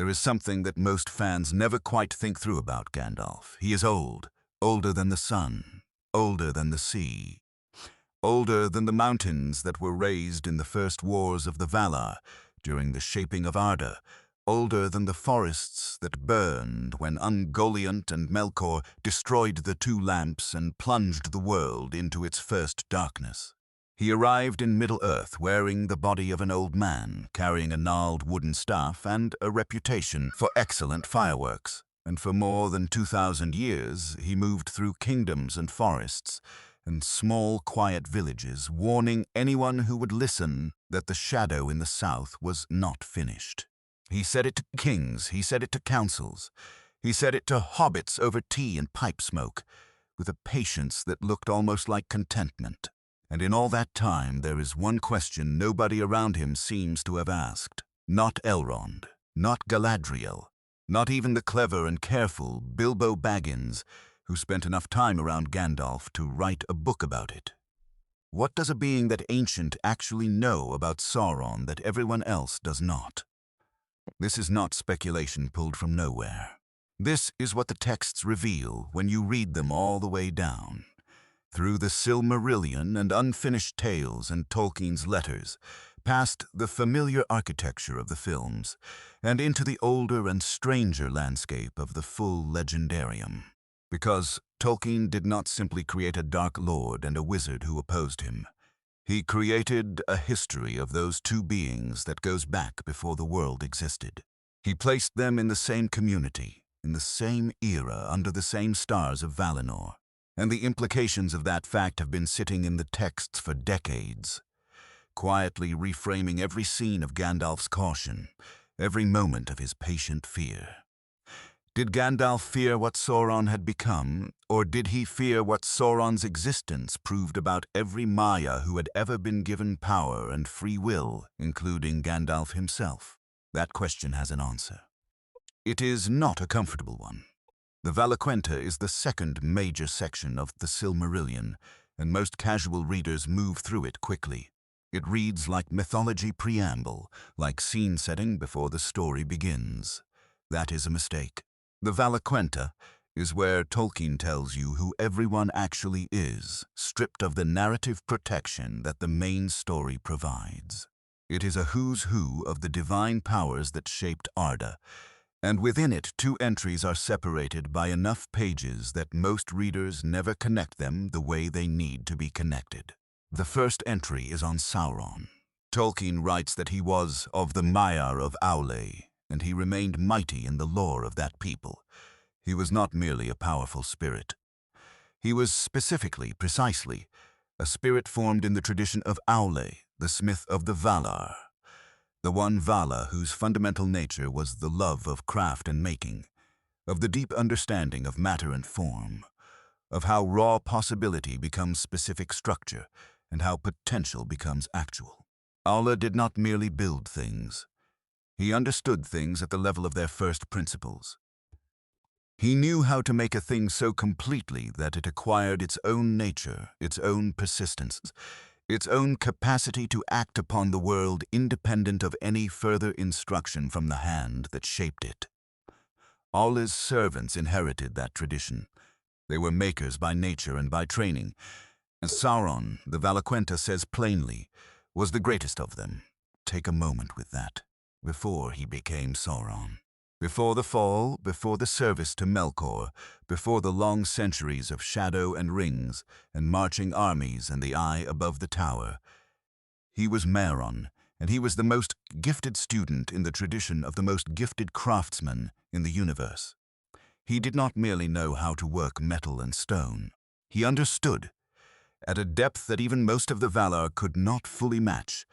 There is something that most fans never quite think through about Gandalf. He is old, older than the sun, older than the sea, older than the mountains that were raised in the first wars of the Valar during the shaping of Arda, older than the forests that burned when Ungoliant and Melkor destroyed the two lamps and plunged the world into its first darkness. He arrived in Middle-earth wearing the body of an old man, carrying a gnarled wooden staff and a reputation for excellent fireworks. And for more than 2,000 years, he moved through kingdoms and forests and small, quiet villages, warning anyone who would listen that the shadow in the south was not finished. He said it to kings, he said it to councils, he said it to hobbits over tea and pipe smoke, with a patience that looked almost like contentment. And in all that time, there is one question nobody around him seems to have asked. Not Elrond, not Galadriel, not even the clever and careful Bilbo Baggins, who spent enough time around Gandalf to write a book about it. What does a being that ancient actually know about Sauron that everyone else does not? This is not speculation pulled from nowhere. This is what the texts reveal when you read them all the way down, through the Silmarillion and unfinished tales and Tolkien's letters, past the familiar architecture of the films, and into the older and stranger landscape of the full legendarium. Because Tolkien did not simply create a dark lord and a wizard who opposed him. He created a history of those two beings that goes back before the world existed. He placed them in the same community, in the same era, under the same stars of Valinor. And the implications of that fact have been sitting in the texts for decades, quietly reframing every scene of Gandalf's caution, every moment of his patient fear. Did Gandalf fear what Sauron had become, or did he fear what Sauron's existence proved about every Maya who had ever been given power and free will, including Gandalf himself? That question has an answer. It is not a comfortable one. The Valaquenta is the second major section of the Silmarillion, and most casual readers move through it quickly. It reads like mythology preamble, like scene setting before the story begins. That is a mistake. The Valaquenta is where Tolkien tells you who everyone actually is, stripped of the narrative protection that the main story provides. It is a who's who of the divine powers that shaped Arda, and within it 2 entries are separated by enough pages that most readers never connect them the way they need to be connected. The first entry is on Sauron. Tolkien writes that he was of the Maiar of Aule, and he remained mighty in the lore of that people. He was not merely a powerful spirit. He was specifically, precisely, a spirit formed in the tradition of Aule, the smith of the Valar, the one Vala whose fundamental nature was the love of craft and making, of the deep understanding of matter and form, of how raw possibility becomes specific structure, and how potential becomes actual. Aule did not merely build things. He understood things at the level of their first principles. He knew how to make a thing so completely that it acquired its own nature, its own persistence, its own capacity to act upon the world independent of any further instruction from the hand that shaped it. Aule's servants inherited that tradition. They were makers by nature and by training, and Sauron, the Valaquenta says plainly, was the greatest of them. Take a moment with that. Before he became Sauron. Before the fall, before the service to Melkor, before the long centuries of shadow and rings and marching armies and the eye above the tower, he was Mairon, and he was the most gifted student in the tradition of the most gifted craftsman in the universe. He did not merely know how to work metal and stone. He understood, at a depth that even most of the Valar could not fully match,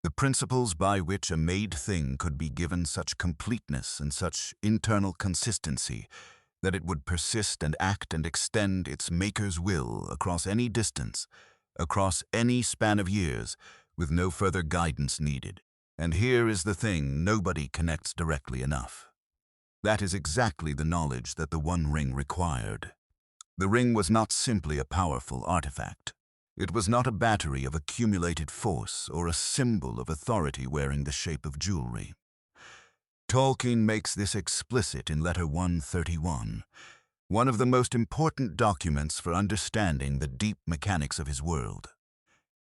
the principles by which a made thing could be given such completeness and such internal consistency that it would persist and act and extend its maker's will across any distance, across any span of years, with no further guidance needed. And here is the thing nobody connects directly enough. That is exactly the knowledge that the One Ring required. The ring was not simply a powerful artifact. It was not a battery of accumulated force or a symbol of authority wearing the shape of jewelry. Tolkien makes this explicit in Letter 131, one of the most important documents for understanding the deep mechanics of his world.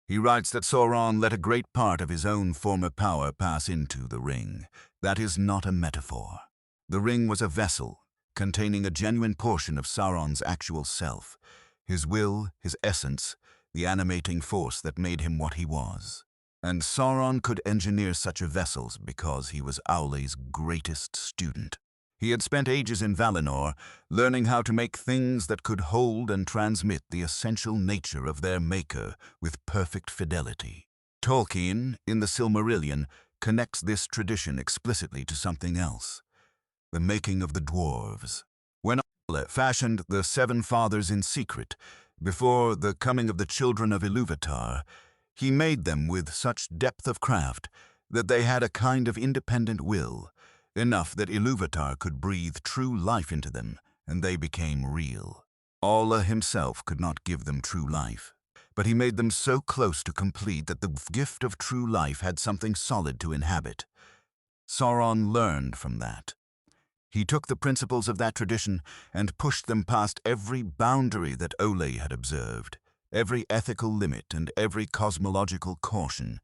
He writes that Sauron let a great part of his own former power pass into the ring. That is not a metaphor. The ring was a vessel containing a genuine portion of Sauron's actual self, his will, his essence, the animating force that made him what he was. And Sauron could engineer such a vessel because he was Aule's greatest student. He had spent ages in Valinor, learning how to make things that could hold and transmit the essential nature of their maker with perfect fidelity. Tolkien, in the Silmarillion, connects this tradition explicitly to something else: the making of the dwarves. When Aule fashioned the Seven Fathers in secret, before the coming of the children of Ilúvatar, he made them with such depth of craft that they had a kind of independent will, enough that Ilúvatar could breathe true life into them, and they became real. Aule himself could not give them true life, but he made them so close to complete that the gift of true life had something solid to inhabit. Sauron learned from that. He took the principles of that tradition and pushed them past every boundary that Aule had observed, every ethical limit and every cosmological caution,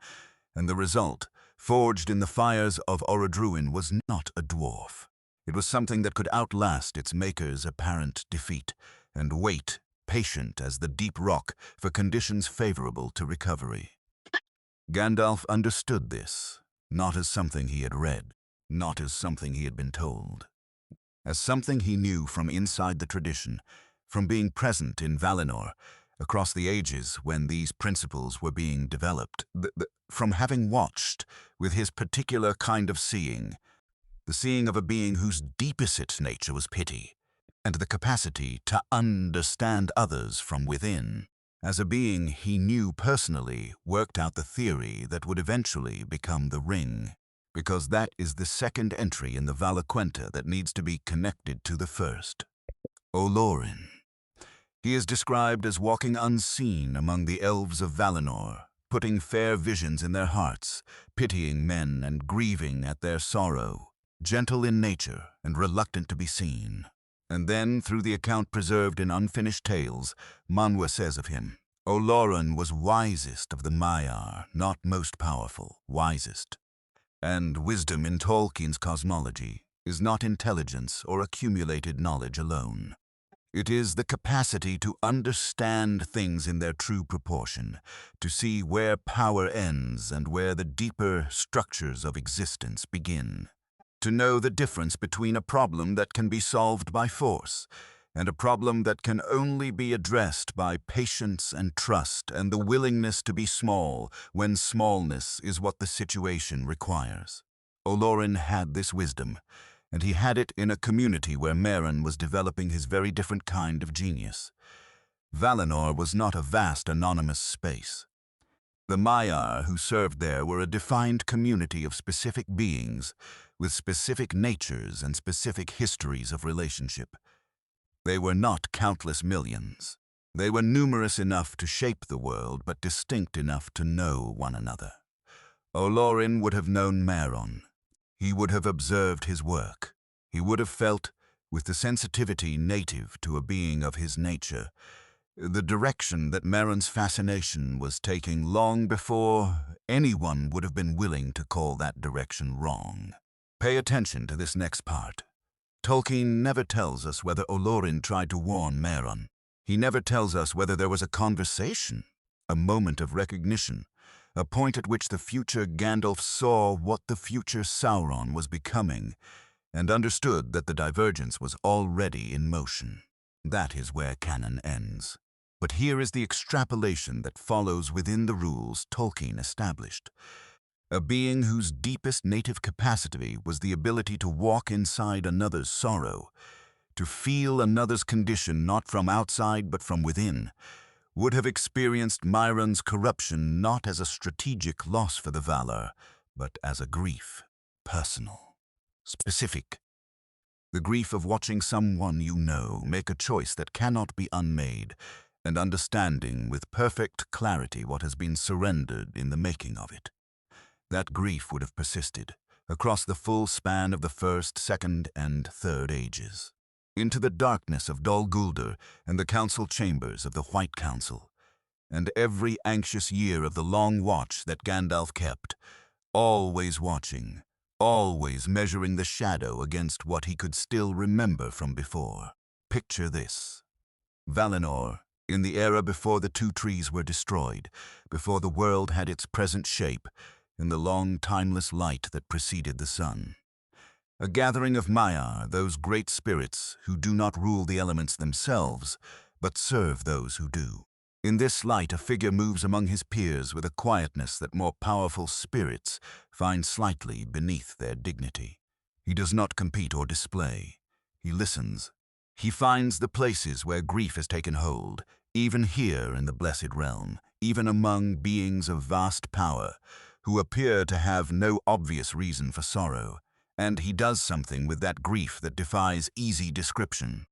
and the result, forged in the fires of Orodruin, was not a dwarf. It was something that could outlast its maker's apparent defeat, and wait, patient as the deep rock, for conditions favorable to recovery. Gandalf understood this, not as something he had read, not as something he had been told, as something he knew from inside the tradition, from being present in Valinor, across the ages when these principles were being developed, from having watched with his particular kind of seeing, the seeing of a being whose deepest nature was pity, and the capacity to understand others from within. As a being he knew personally worked out the theory that would eventually become the ring, because that is the second entry in the Valaquenta that needs to be connected to the first. Olorin. He is described as walking unseen among the elves of Valinor, putting fair visions in their hearts, pitying men and grieving at their sorrow, gentle in nature and reluctant to be seen. And then, through the account preserved in unfinished tales, Manwë says of him, Olorin was wisest of the Maiar, not most powerful, wisest. And wisdom in Tolkien's cosmology is not intelligence or accumulated knowledge alone. It is the capacity to understand things in their true proportion, to see where power ends and where the deeper structures of existence begin, to know the difference between a problem that can be solved by force and a problem that can only be addressed by patience and trust and the willingness to be small when smallness is what the situation requires. Olorin had this wisdom, and he had it in a community where Meren was developing his very different kind of genius. Valinor was not a vast anonymous space. The Maiar who served there were a defined community of specific beings with specific natures and specific histories of relationship. They were not countless millions. They were numerous enough to shape the world, but distinct enough to know one another. Olorin would have known Meren. He would have observed his work. He would have felt, with the sensitivity native to a being of his nature, the direction that Meren's fascination was taking long before anyone would have been willing to call that direction wrong. Pay attention to this next part. Tolkien never tells us whether Olorin tried to warn Meren. He never tells us whether there was a conversation, a moment of recognition, a point at which the future Gandalf saw what the future Sauron was becoming and understood that the divergence was already in motion. That is where canon ends. But here is the extrapolation that follows within the rules Tolkien established. A being whose deepest native capacity was the ability to walk inside another's sorrow, to feel another's condition not from outside but from within, would have experienced Meren's corruption not as a strategic loss for the Valar, but as a grief, personal, specific. The grief of watching someone you know make a choice that cannot be unmade, and understanding with perfect clarity what has been surrendered in the making of it. That grief would have persisted, across the full span of the first, second, and third ages, into the darkness of Dol Guldur and the council chambers of the White Council, and every anxious year of the long watch that Gandalf kept, always watching, always measuring the shadow against what he could still remember from before. Picture this. Valinor, in the era before the two trees were destroyed, before the world had its present shape, in the long timeless light that preceded the sun. A gathering of Maiar, those great spirits who do not rule the elements themselves, but serve those who do. In this light, a figure moves among his peers with a quietness that more powerful spirits find slightly beneath their dignity. He does not compete or display. He listens. He finds the places where grief has taken hold, even here in the Blessed Realm, even among beings of vast power, who appear to have no obvious reason for sorrow, and he does something with that grief that defies easy description.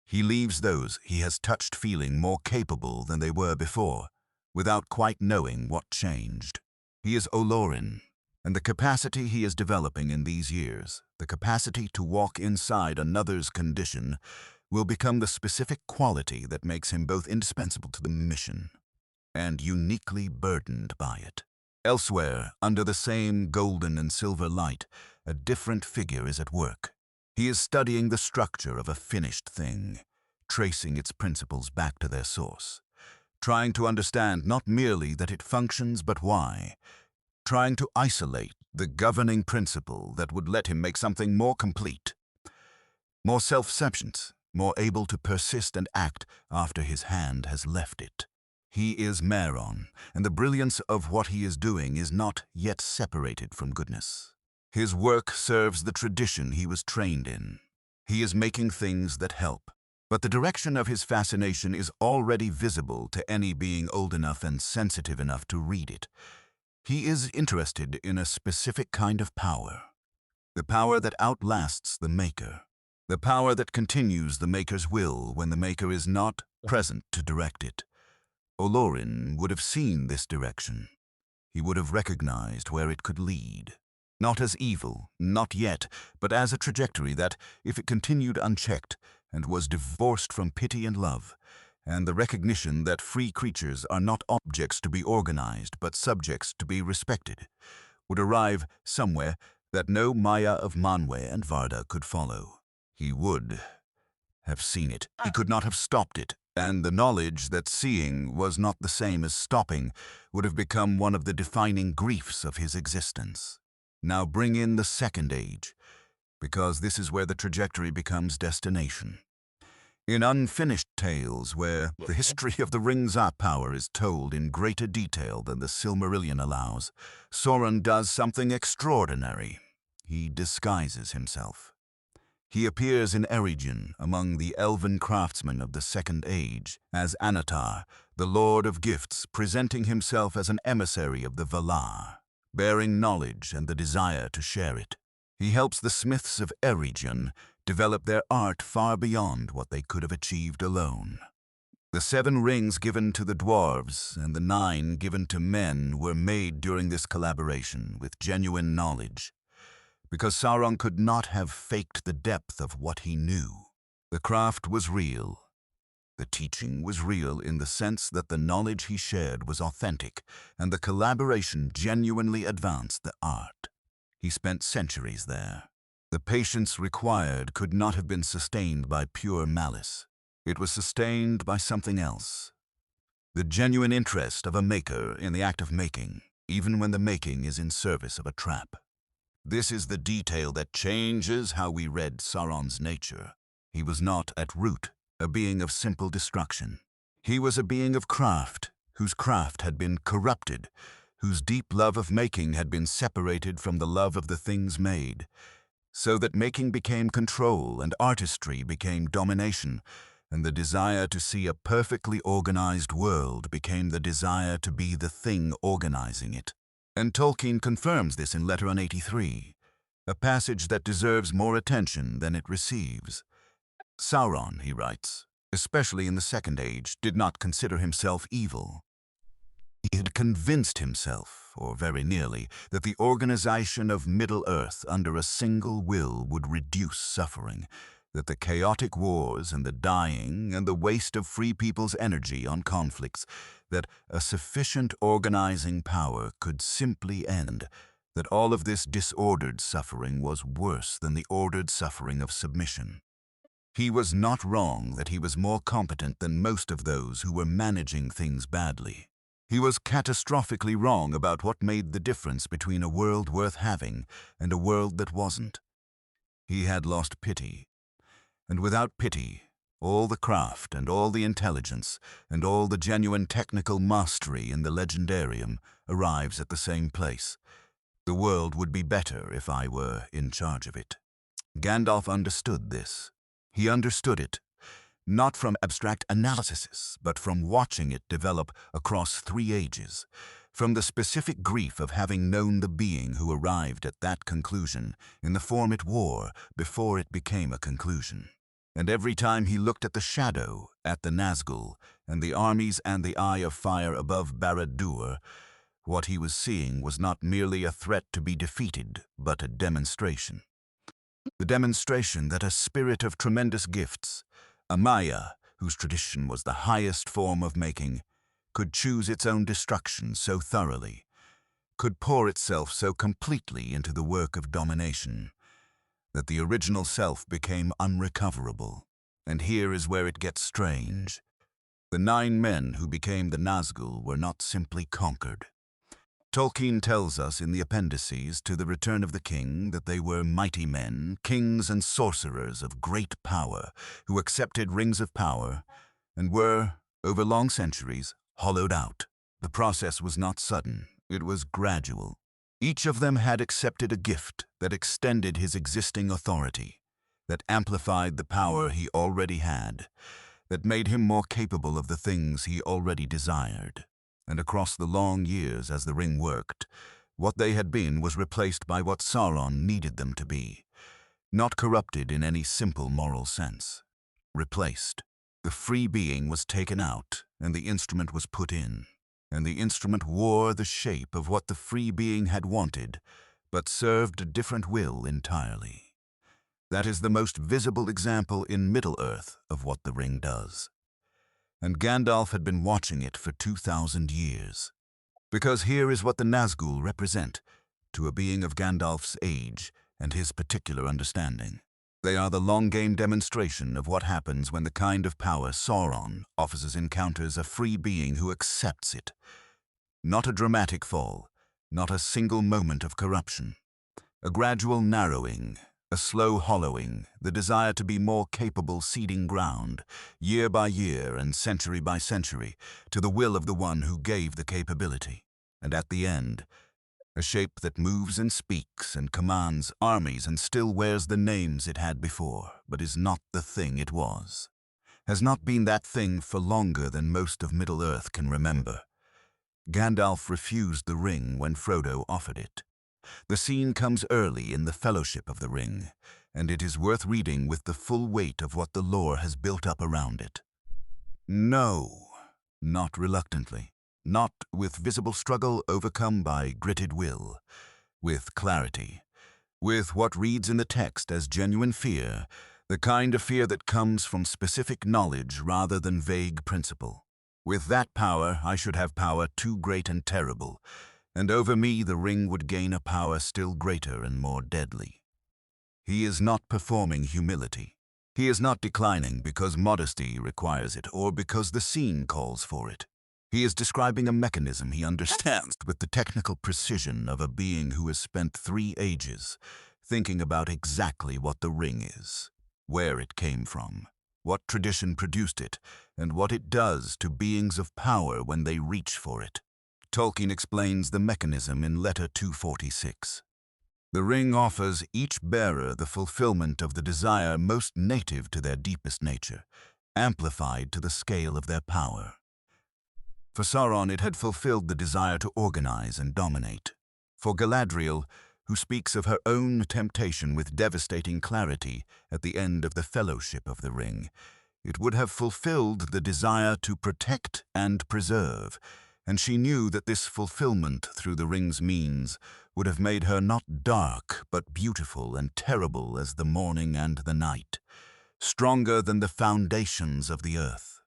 He leaves those he has touched feeling more capable than they were before, without quite knowing what changed. He is Olorin, and the capacity he is developing in these years, the capacity to walk inside another's condition, will become the specific quality that makes him both indispensable to the mission and uniquely burdened by it. Elsewhere, under the same golden and silver light, a different figure is at work. He is studying the structure of a finished thing, tracing its principles back to their source, trying to understand not merely that it functions but why, trying to isolate the governing principle that would let him make something more complete, more self-sufficient, more able to persist and act after his hand has left it. He is Mairon, and the brilliance of what he is doing is not yet separated from goodness. His work serves the tradition he was trained in. He is making things that help. But the direction of his fascination is already visible to any being old enough and sensitive enough to read it. He is interested in a specific kind of power. The power that outlasts the Maker. The power that continues the Maker's will when the Maker is not present to direct it. Olorin would have seen this direction. He would have recognized where it could lead. Not as evil, not yet, but as a trajectory that, if it continued unchecked and was divorced from pity and love, and the recognition that free creatures are not objects to be organized but subjects to be respected, would arrive somewhere that no Maya of Manwë and Varda could follow. He would have seen it. He could not have stopped it, and the knowledge that seeing was not the same as stopping would have become one of the defining griefs of his existence. Now bring in the second age, because this is where the trajectory becomes destination. In unfinished tales where the history of the Ring's power is told in greater detail than the Silmarillion allows, Sauron does something extraordinary. He disguises himself. He appears in Eregion among the elven craftsmen of the Second Age as Anatar, the Lord of Gifts, presenting himself as an emissary of the Valar, bearing knowledge and the desire to share it. He helps the smiths of Eregion develop their art far beyond what they could have achieved alone. The 7 rings given to the dwarves and the 9 given to men were made during this collaboration with genuine knowledge, because Sauron could not have faked the depth of what he knew. The craft was real. The teaching was real in the sense that the knowledge he shared was authentic, and the collaboration genuinely advanced the art. He spent centuries there. The patience required could not have been sustained by pure malice. It was sustained by something else. The genuine interest of a maker in the act of making, even when the making is in service of a trap. This is the detail that changes how we read Sauron's nature. He was not, at root, a being of simple destruction. He was a being of craft, whose craft had been corrupted, whose deep love of making had been separated from the love of the things made, so that making became control and artistry became domination, and the desire to see a perfectly organized world became the desire to be the thing organizing it. And Tolkien confirms this in Letter on 83, a passage that deserves more attention than it receives. Sauron, he writes, especially in the Second Age, did not consider himself evil. He had convinced himself, or very nearly, that the organization of Middle-earth under a single will would reduce suffering, that the chaotic wars and the dying and the waste of free people's energy on conflicts, that a sufficient organizing power could simply end, that all of this disordered suffering was worse than the ordered suffering of submission. He was not wrong that he was more competent than most of those who were managing things badly. He was catastrophically wrong about what made the difference between a world worth having and a world that wasn't. He had lost pity. And without pity, all the craft and all the intelligence and all the genuine technical mastery in the legendarium arrives at the same place. The world would be better if I were in charge of it. Gandalf understood this. He understood it, not from abstract analysis, but from watching it develop across 3 ages, from the specific grief of having known the being who arrived at that conclusion in the form it wore before it became a conclusion. And every time he looked at the shadow, at the Nazgul, and the armies and the eye of fire above Barad-dûr, what he was seeing was not merely a threat to be defeated, but a demonstration. The demonstration that a spirit of tremendous gifts, a Maya, whose tradition was the highest form of making, could choose its own destruction so thoroughly, could pour itself so completely into the work of domination, that the original self became unrecoverable. And here is where it gets strange. The 9 men who became the Nazgul were not simply conquered. Tolkien tells us in the appendices to The Return of the King that they were mighty men, kings and sorcerers of great power, who accepted rings of power and were, over long centuries, hollowed out. The process was not sudden, it was gradual. Each of them had accepted a gift that extended his existing authority, that amplified the power he already had, that made him more capable of the things he already desired. And across the long years as the ring worked, what they had been was replaced by what Sauron needed them to be, not corrupted in any simple moral sense. Replaced. The free being was taken out, and the instrument was put in, and the instrument wore the shape of what the free being had wanted, but served a different will entirely. That is the most visible example in Middle-earth of what the ring does. And Gandalf had been watching it for 2,000 years. Because here is what the Nazgul represent, to a being of Gandalf's age and his particular understanding. They are the long-game demonstration of what happens when the kind of power Sauron offers encounters a free being who accepts it. Not a dramatic fall, not a single moment of corruption. A gradual narrowing, a slow hollowing, the desire to be more capable ceding ground, year by year and century by century, to the will of the one who gave the capability. And at the end, a shape that moves and speaks and commands armies and still wears the names it had before, but is not the thing it was. Has not been that thing for longer than most of Middle-earth can remember. Gandalf refused the ring when Frodo offered it. The scene comes early in the Fellowship of the Ring, and it is worth reading with the full weight of what the lore has built up around it. No, not reluctantly, not with visible struggle overcome by gritted will, with clarity, with what reads in the text as genuine fear, the kind of fear that comes from specific knowledge rather than vague principle. With that power, I should have power too great and terrible, and over me the ring would gain a power still greater and more deadly. He is not performing humility. He is not declining because modesty requires it or because the scene calls for it. He is describing a mechanism he understands with the technical precision of a being who has spent 3 ages thinking about exactly what the ring is, where it came from, what tradition produced it, and what it does to beings of power when they reach for it. Tolkien explains the mechanism in Letter 246. The ring offers each bearer the fulfillment of the desire most native to their deepest nature, amplified to the scale of their power. For Sauron it had fulfilled the desire to organize and dominate. For Galadriel, who speaks of her own temptation with devastating clarity at the end of the Fellowship of the Ring, it would have fulfilled the desire to protect and preserve, and she knew that this fulfillment through the ring's means would have made her not dark, but beautiful and terrible as the morning and the night, stronger than the foundations of the earth.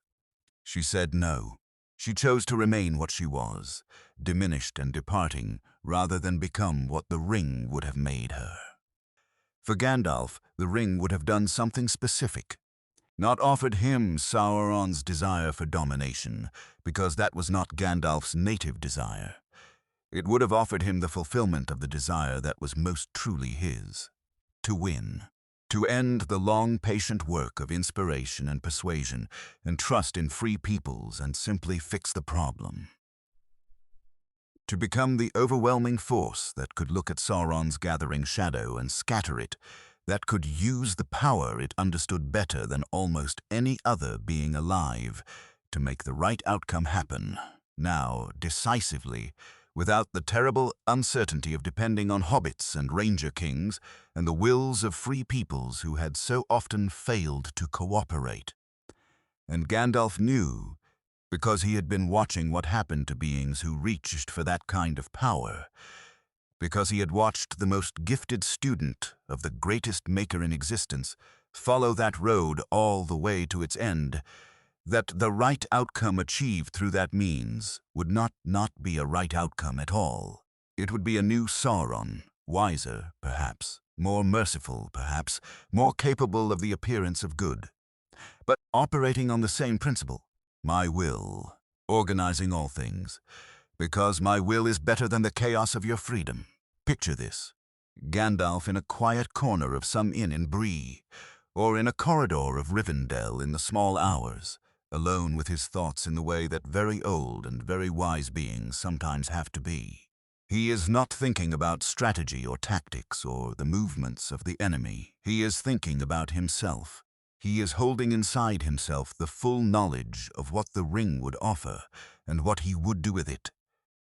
She said no. She chose to remain what she was, diminished and departing, rather than become what the ring would have made her. For Gandalf, the ring would have done something specific. Not offered him Sauron's desire for domination, because that was not Gandalf's native desire. It would have offered him the fulfillment of the desire that was most truly his: to win. To end the long, patient work of inspiration and persuasion, and trust in free peoples and simply fix the problem. To become the overwhelming force that could look at Sauron's gathering shadow and scatter it, that could use the power it understood better than almost any other being alive to make the right outcome happen, now, decisively, without the terrible uncertainty of depending on hobbits and ranger kings and the wills of free peoples who had so often failed to cooperate. And Gandalf knew, because he had been watching what happened to beings who reached for that kind of power, because he had watched the most gifted student of the greatest maker in existence follow that road all the way to its end, that the right outcome achieved through that means would not be a right outcome at all. It would be a new Sauron, wiser, perhaps, more merciful, perhaps, more capable of the appearance of good, but operating on the same principle: my will, organizing all things, because my will is better than the chaos of your freedom. Picture this: Gandalf in a quiet corner of some inn in Bree, or in a corridor of Rivendell in the small hours, alone with his thoughts in the way that very old and very wise beings sometimes have to be. He is not thinking about strategy or tactics or the movements of the enemy. He is thinking about himself. He is holding inside himself the full knowledge of what the ring would offer and what he would do with it.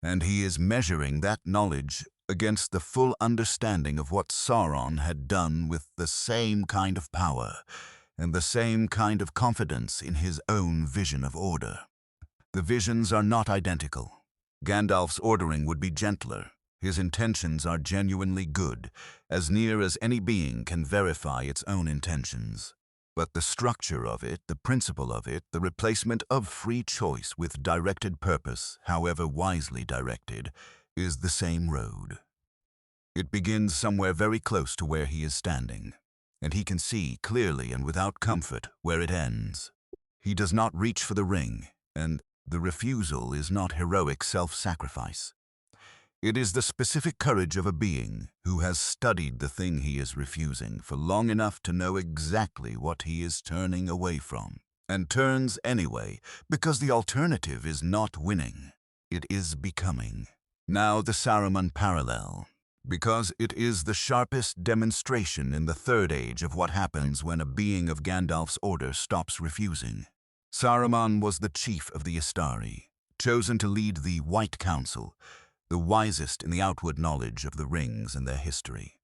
And he is measuring that knowledge against the full understanding of what Sauron had done with the same kind of power and the same kind of confidence in his own vision of order. The visions are not identical. Gandalf's ordering would be gentler. His intentions are genuinely good, as near as any being can verify its own intentions. But the structure of it, the principle of it, the replacement of free choice with directed purpose, however wisely directed, is the same road. It begins somewhere very close to where he is standing, and he can see clearly and without comfort where it ends. He does not reach for the ring, and the refusal is not heroic self-sacrifice. It is the specific courage of a being who has studied the thing he is refusing for long enough to know exactly what he is turning away from, and turns anyway, because the alternative is not winning. It is becoming. Now the Saruman parallel, because it is the sharpest demonstration in the Third Age of what happens when a being of Gandalf's order stops refusing. Saruman was the chief of the Istari, chosen to lead the White Council, the wisest in the outward knowledge of the rings and their history.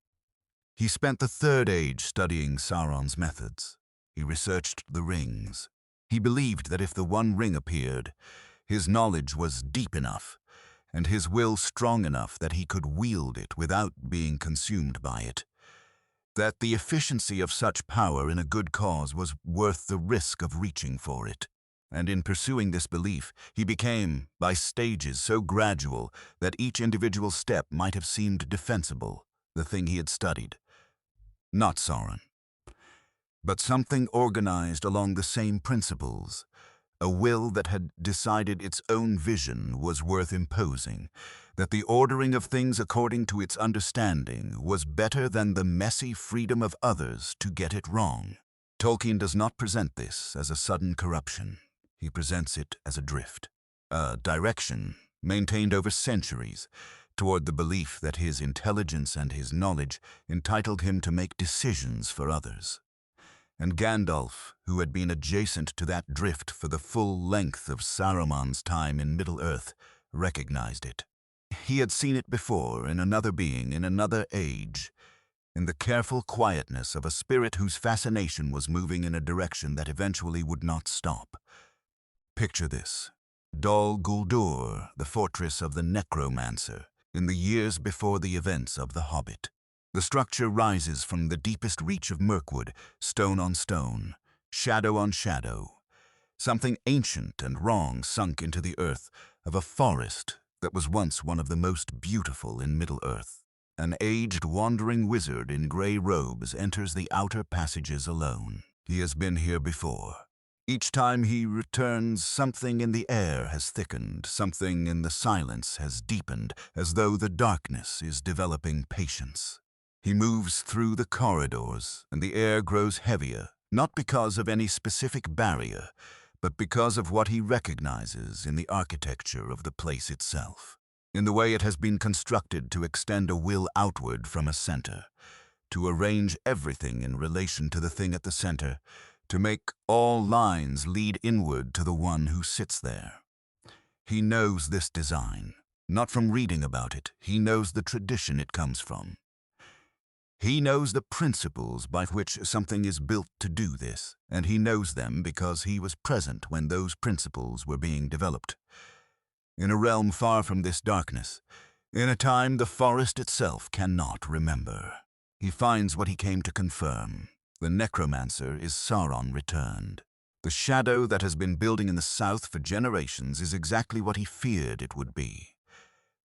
He spent the Third Age studying Sauron's methods. He researched the rings. He believed that if the One Ring appeared, his knowledge was deep enough, and his will strong enough that he could wield it without being consumed by it. That the efficiency of such power in a good cause was worth the risk of reaching for it. And in pursuing this belief, he became, by stages so gradual that each individual step might have seemed defensible, the thing he had studied. Not Sauron, but something organized along the same principles. A will that had decided its own vision was worth imposing, that the ordering of things according to its understanding was better than the messy freedom of others to get it wrong. Tolkien does not present this as a sudden corruption. He presents it as a drift, a direction maintained over centuries toward the belief that his intelligence and his knowledge entitled him to make decisions for others. And Gandalf, who had been adjacent to that drift for the full length of Saruman's time in Middle-earth, recognized it. He had seen it before in another being, in another age, in the careful quietness of a spirit whose fascination was moving in a direction that eventually would not stop. Picture this: Dol Guldur, the fortress of the necromancer, in the years before the events of The Hobbit. The structure rises from the deepest reach of Mirkwood, stone on stone, shadow on shadow. Something ancient and wrong sunk into the earth of a forest that was once one of the most beautiful in Middle-earth. An aged wandering wizard in grey robes enters the outer passages alone. He has been here before. Each time he returns, something in the air has thickened, something in the silence has deepened, as though the darkness is developing patience. He moves through the corridors, and the air grows heavier, not because of any specific barrier, but because of what he recognizes in the architecture of the place itself, in the way it has been constructed to extend a will outward from a center, to arrange everything in relation to the thing at the center, to make all lines lead inward to the one who sits there. He knows this design, not from reading about it. He knows the tradition it comes from. He knows the principles by which something is built to do this, and he knows them because he was present when those principles were being developed. In a realm far from this darkness, in a time the forest itself cannot remember, he finds what he came to confirm. The necromancer is Sauron returned. The shadow that has been building in the south for generations is exactly what he feared it would be.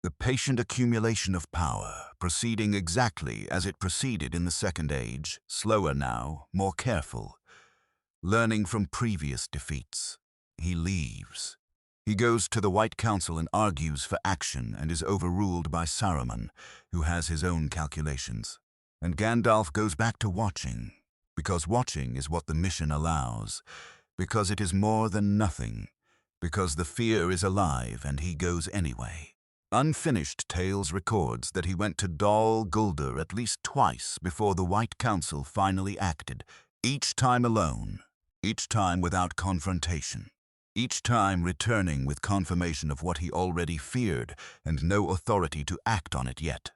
The patient accumulation of power, proceeding exactly as it proceeded in the Second Age, slower now, more careful, learning from previous defeats. He leaves. He goes to the White Council and argues for action and is overruled by Saruman, who has his own calculations. And Gandalf goes back to watching, because watching is what the mission allows, because it is more than nothing, because the fear is alive and he goes anyway. Unfinished Tales records that he went to Dol Guldur at least twice before the White Council finally acted, each time alone, each time without confrontation, each time returning with confirmation of what he already feared and no authority to act on it yet.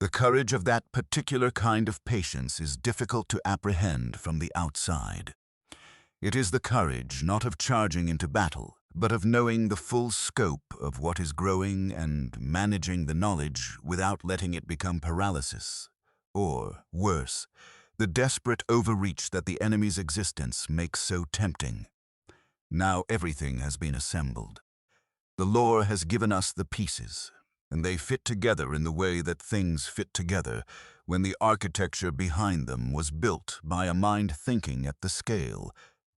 The courage of that particular kind of patience is difficult to apprehend from the outside. It is the courage not of charging into battle, but of knowing the full scope of what is growing and managing the knowledge without letting it become paralysis, or, worse, the desperate overreach that the enemy's existence makes so tempting. Now everything has been assembled. The lore has given us the pieces, and they fit together in the way that things fit together when the architecture behind them was built by a mind thinking at the scale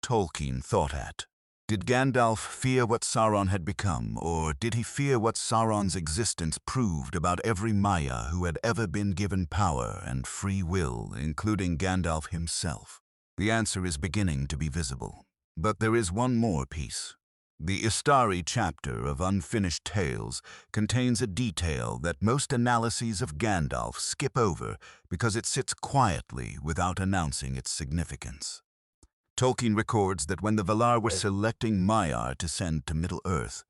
Tolkien thought at. Did Gandalf fear what Sauron had become, or did he fear what Sauron's existence proved about every Maya who had ever been given power and free will, including Gandalf himself? The answer is beginning to be visible. But there is one more piece. The Istari chapter of Unfinished Tales contains a detail that most analyses of Gandalf skip over because it sits quietly without announcing its significance. Tolkien records that when the Valar were selecting Maiar to send to Middle-earth,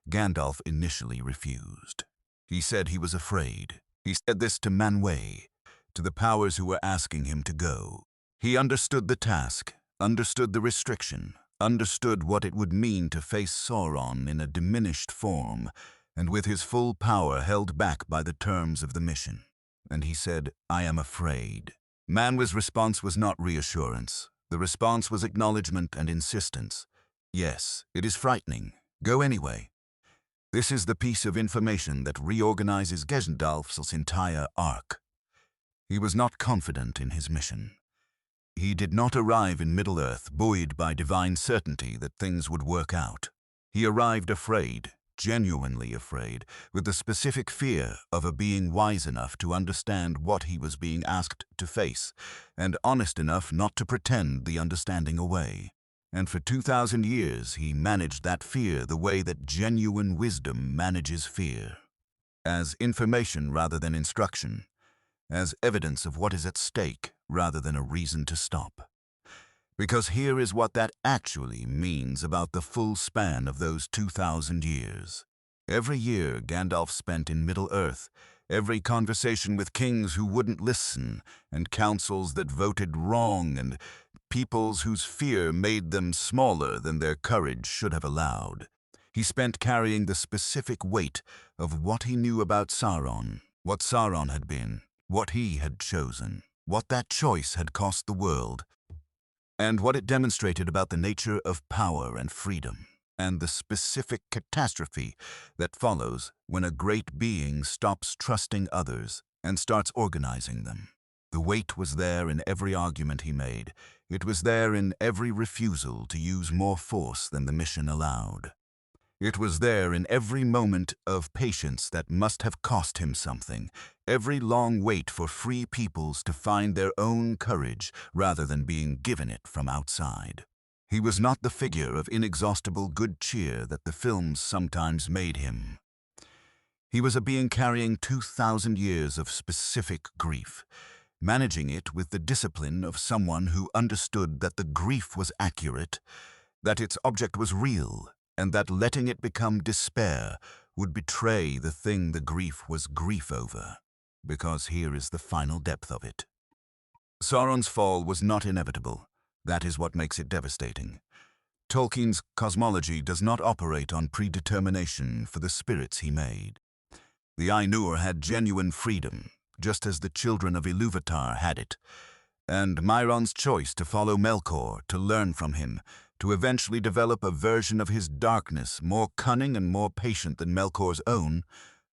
Gandalf initially refused. He said he was afraid. He said this to Manwë, to the powers who were asking him to go. He understood the task, understood the restriction, understood what it would mean to face Sauron in a diminished form, and with his full power held back by the terms of the mission. And he said, "I am afraid." Manwë's response was not reassurance. The response was acknowledgement and insistence. Yes, it is frightening. Go anyway. This is the piece of information that reorganizes Gandalf's entire arc. He was not confident in his mission. He did not arrive in Middle-earth buoyed by divine certainty that things would work out. He arrived afraid, genuinely afraid, with the specific fear of a being wise enough to understand what he was being asked to face, and honest enough not to pretend the understanding away. And for 2,000 years he managed that fear the way that genuine wisdom manages fear. As information rather than instruction, as evidence of what is at stake rather than a reason to stop. Because here is what that actually means about the full span of those 2,000 years. Every year Gandalf spent in Middle-earth, every conversation with kings who wouldn't listen, and councils that voted wrong, and peoples whose fear made them smaller than their courage should have allowed. He spent carrying the specific weight of what he knew about Sauron, what Sauron had been, what he had chosen, what that choice had cost the world, and what it demonstrated about the nature of power and freedom, and the specific catastrophe that follows when a great being stops trusting others and starts organizing them. The weight was there in every argument he made. It was there in every refusal to use more force than the mission allowed. It was there in every moment of patience that must have cost him something, every long wait for free peoples to find their own courage rather than being given it from outside. He was not the figure of inexhaustible good cheer that the films sometimes made him. He was a being carrying 2,000 years of specific grief, managing it with the discipline of someone who understood that the grief was accurate, that its object was real, and that letting it become despair would betray the thing the grief was grief over, because here is the final depth of it. Sauron's fall was not inevitable. That is what makes it devastating. Tolkien's cosmology does not operate on predetermination for the spirits he made. The Ainur had genuine freedom, just as the children of Ilúvatar had it, and Mairon's choice to follow Melkor, to learn from him, to eventually develop a version of his darkness more cunning and more patient than Melkor's own,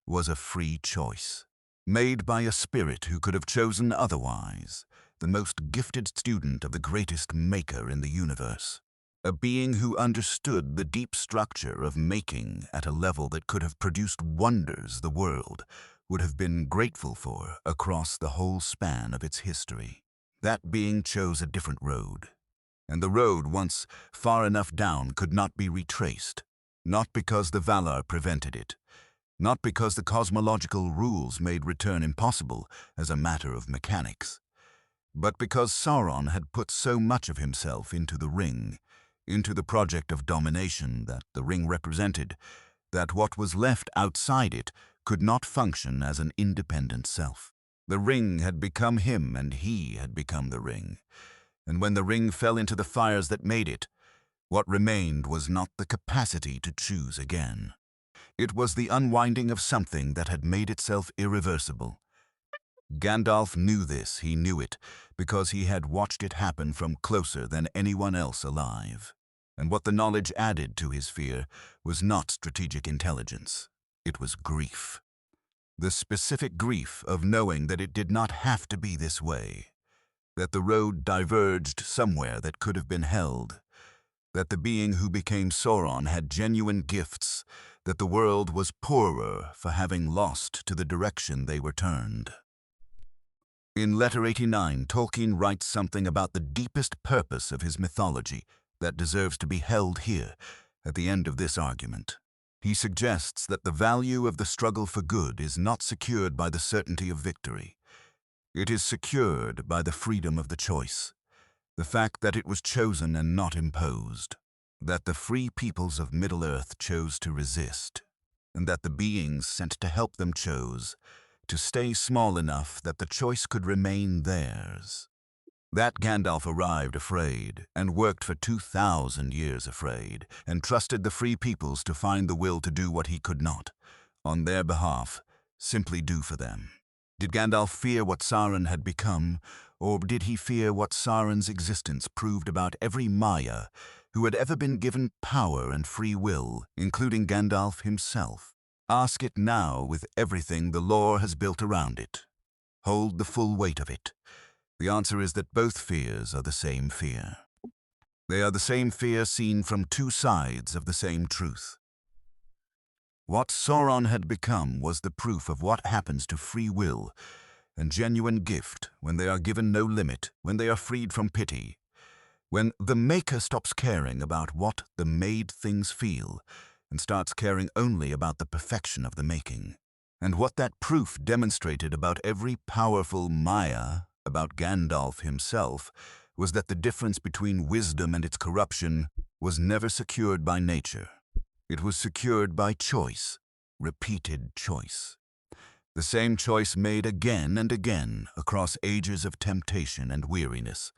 was a free choice, made by a spirit who could have chosen otherwise, the most gifted student of the greatest maker in the universe, a being who understood the deep structure of making at a level that could have produced wonders the world would have been grateful for across the whole span of its history. That being chose a different road, and the road, once far enough down, could not be retraced, not because the Valar prevented it, not because the cosmological rules made return impossible as a matter of mechanics, but because Sauron had put so much of himself into the ring, into the project of domination that the ring represented, that what was left outside it could not function as an independent self. The ring had become him, and he had become the ring. And when the ring fell into the fires that made it, what remained was not the capacity to choose again. It was the unwinding of something that had made itself irreversible. Gandalf knew this, he knew it, because he had watched it happen from closer than anyone else alive. And what the knowledge added to his fear was not strategic intelligence, it was grief. The specific grief of knowing that it did not have to be this way, that the road diverged somewhere that could have been held, that the being who became Sauron had genuine gifts, that the world was poorer for having lost to the direction they were turned. In Letter 89, Tolkien writes something about the deepest purpose of his mythology that deserves to be held here at the end of this argument. He suggests that the value of the struggle for good is not secured by the certainty of victory. It is secured by the freedom of the choice, the fact that it was chosen and not imposed, that the free peoples of Middle-earth chose to resist, and that the beings sent to help them chose to stay small enough that the choice could remain theirs. That Gandalf arrived afraid, and worked for 2,000 years afraid, and trusted the free peoples to find the will to do what he could not, on their behalf, simply do for them. Did Gandalf fear what Sauron had become, or did he fear what Sauron's existence proved about every Maya who had ever been given power and free will, including Gandalf himself? Ask it now with everything the lore has built around it. Hold the full weight of it. The answer is that both fears are the same fear. They are the same fear seen from two sides of the same truth. What Sauron had become was the proof of what happens to free will and genuine gift when they are given no limit, when they are freed from pity, when the maker stops caring about what the made things feel and starts caring only about the perfection of the making. And what that proof demonstrated about every powerful Maya, about Gandalf himself, was that the difference between wisdom and its corruption was never secured by nature. It was secured by choice, repeated choice. The same choice made again and again across ages of temptation and weariness,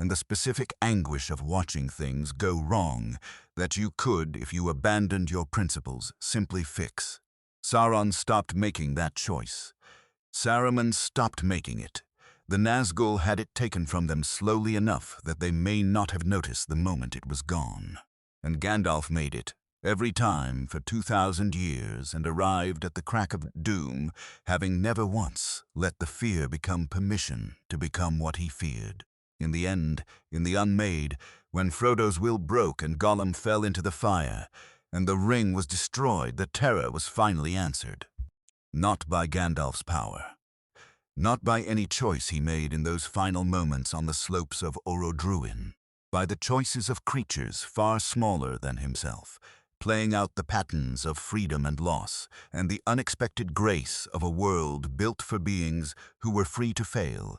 and the specific anguish of watching things go wrong that you could, if you abandoned your principles, simply fix. Sauron stopped making that choice. Saruman stopped making it. The Nazgul had it taken from them slowly enough that they may not have noticed the moment it was gone. And Gandalf made it, every time for 2,000 years, and arrived at the crack of doom, having never once let the fear become permission to become what he feared. In the end, in the unmade, when Frodo's will broke and Gollum fell into the fire, and the ring was destroyed, the terror was finally answered. Not by Gandalf's power. Not by any choice he made in those final moments on the slopes of Orodruin. By the choices of creatures far smaller than himself, playing out the patterns of freedom and loss, and the unexpected grace of a world built for beings who were free to fail,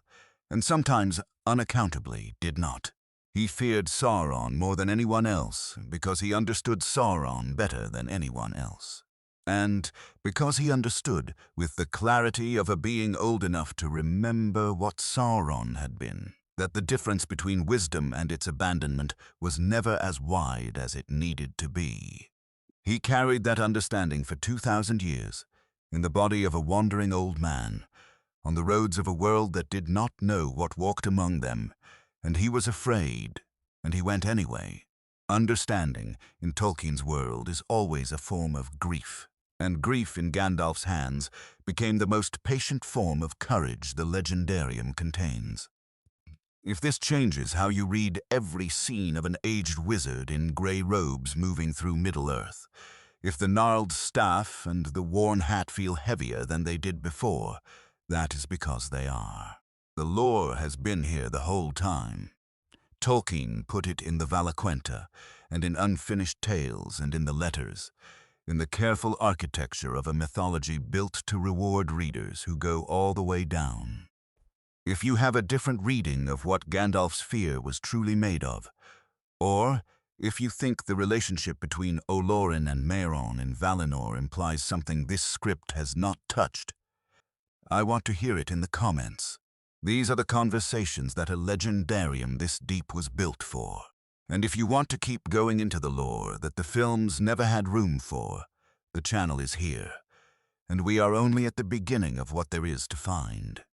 and sometimes unaccountably did not. He feared Sauron more than anyone else because he understood Sauron better than anyone else. And because he understood, with the clarity of a being old enough to remember what Sauron had been, that the difference between wisdom and its abandonment was never as wide as it needed to be. He carried that understanding for 2,000 years, in the body of a wandering old man, on the roads of a world that did not know what walked among them, and he was afraid, and he went anyway. Understanding, in Tolkien's world, is always a form of grief, and grief in Gandalf's hands became the most patient form of courage the legendarium contains. If this changes how you read every scene of an aged wizard in grey robes moving through Middle-earth, if the gnarled staff and the worn hat feel heavier than they did before, that is because they are. The lore has been here the whole time. Tolkien put it in the Valaquenta, and in unfinished tales, and in the letters, in the careful architecture of a mythology built to reward readers who go all the way down. If you have a different reading of what Gandalf's fear was truly made of, or if you think the relationship between Olorin and Mairon in Valinor implies something this script has not touched, I want to hear it in the comments. These are the conversations that a legendarium this deep was built for. And if you want to keep going into the lore that the films never had room for, the channel is here, and we are only at the beginning of what there is to find.